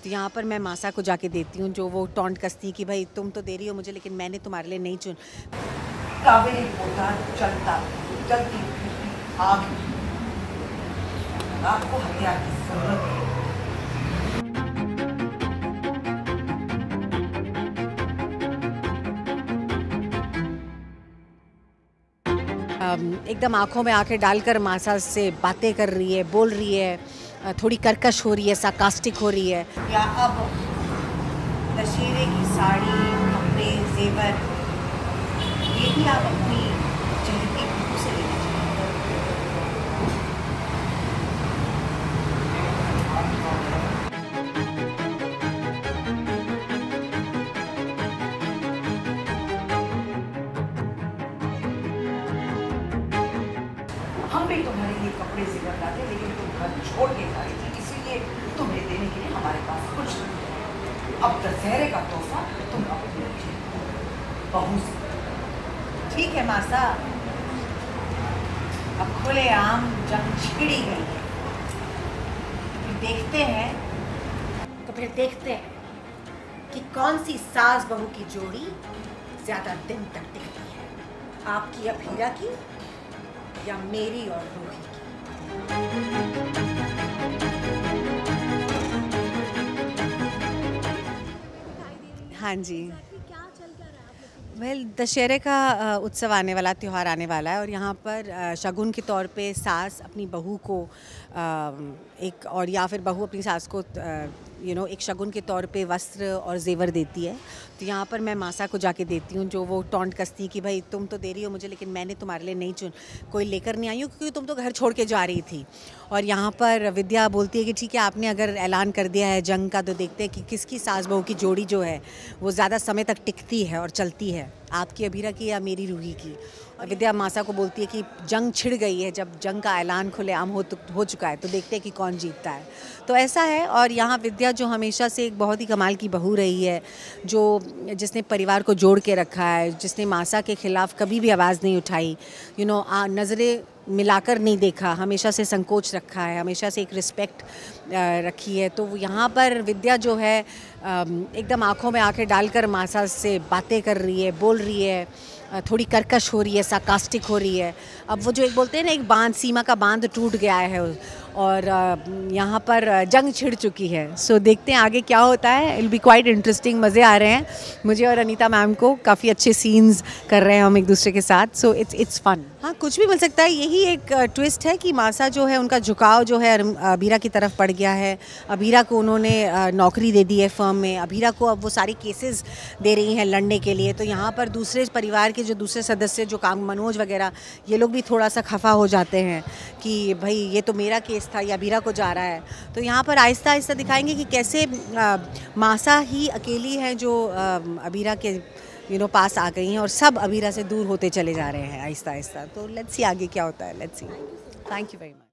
तो यहाँ पर मैं मासा को जाके देती हूँ, जो वो टॉन्ट कसती है कि भाई तुम तो दे रही हो मुझे, लेकिन मैंने तुम्हारे लिए नहीं चुन। कावेरी पोता चलता चलती आग, आपको हथियार की जरूरत है। एकदम आंखों में आंखें डालकर मासा से बातें कर रही है, बोल रही है, थोड़ी कर्कश हो रही है, सार्कास्टिक हो रही है। या अब दशहरे की साड़ी, कपड़े, जेवर, ये भी आप अपनी चहती बहू से लेना चाहिए। हम भी तुम्हारे लिए कपड़े जेवर लाते, लेकिन तुम घर छोड़ के जा रही थी, इसीलिए तुम्हें देने के लिए हमारे पास कुछ नहीं है। अब दशहरे का तोहफा तुम अपनी बहू से। ठीक है मासा, अब खुलेआम जंग छिड़ी गई है, तो फिर देखते हैं कि कौन सी सास बहू की जोड़ी ज्यादा दिन तक टिकती है, आपकी अभीरा की या मेरी और रूही की। हाँ जी, दशहरे का उत्सव आने वाला, त्यौहार आने वाला है, और यहाँ पर शगुन के तौर पे सास अपनी बहू को एक, और या फिर बहू अपनी सास को एक शगुन के तौर पे वस्त्र और जेवर देती है। तो यहाँ पर मैं मासा को जाके देती हूँ, जो वो टॉन्ट कसती है कि भाई तुम तो दे रही हो मुझे, लेकिन मैंने तुम्हारे लिए नहीं कोई लेकर नहीं आई हूँ, क्योंकि तुम तो घर छोड़ के जा रही थी। और यहाँ पर विद्या बोलती है कि ठीक है, आपने अगर ऐलान कर दिया है जंग का, तो देखते हैं कि किसकी सास बहू की जोड़ी जो है वो ज़्यादा समय तक टिकती है और चलती है, आपकी अभीरा की या मेरी रूही की। विद्या मासा को बोलती है कि जंग छिड़ गई है, जब जंग का ऐलान खुलेआम हो चुका है, तो देखते हैं कि कौन जीतता है। तो ऐसा है। और यहाँ विद्या जो हमेशा से एक बहुत ही कमाल की बहू रही है, जिसने परिवार को जोड़ के रखा है, जिसने मासा के खिलाफ कभी भी आवाज़ नहीं उठाई, नज़रें मिलाकर नहीं देखा, हमेशा से संकोच रखा है, हमेशा से एक रिस्पेक्ट रखी है। तो यहाँ पर विद्या जो है एकदम आंखों में आंखें डालकर मासा से बातें कर रही है, बोल रही है, थोड़ी कर्कश हो रही है, सार्कास्टिक हो रही है। अब वो जो एक बोलते हैं ना, एक बांध, सीमा का बांध टूट गया है और यहाँ पर जंग छिड़ चुकी है। सो देखते हैं आगे क्या होता है। इल बी क्वाइट इंटरेस्टिंग, मज़े आ रहे हैं मुझे और अनीता मैम को, काफ़ी अच्छे सीन्स कर रहे हैं हम एक दूसरे के साथ। So it's fun. हाँ, कुछ भी मिल सकता है। यही एक ट्विस्ट है कि मासा जो है, उनका झुकाव जो है अभीरा की तरफ पड़ गया है। अभीरा को उन्होंने नौकरी दे दी है फर्म में, अभीरा को अब वो सारे केसेस दे रही हैं लड़ने के लिए। तो यहाँ पर दूसरे परिवार के जो दूसरे सदस्य, जो काम मनोज वगैरह, ये लोग भी थोड़ा सा खफा हो जाते हैं कि भाई ये तो मेरा केस था, या अभीरा को जा रहा है। तो यहाँ पर आहिस्ता आहिस्ता दिखाएंगे कि कैसे मासा ही अकेली है जो अभीरा के पास आ गई हैं, और सब अभीरा से दूर होते चले जा रहे हैं आहिस्ता आहिस्ता। तो लेट्स सी आगे क्या होता है। Let's see. Thank you very much.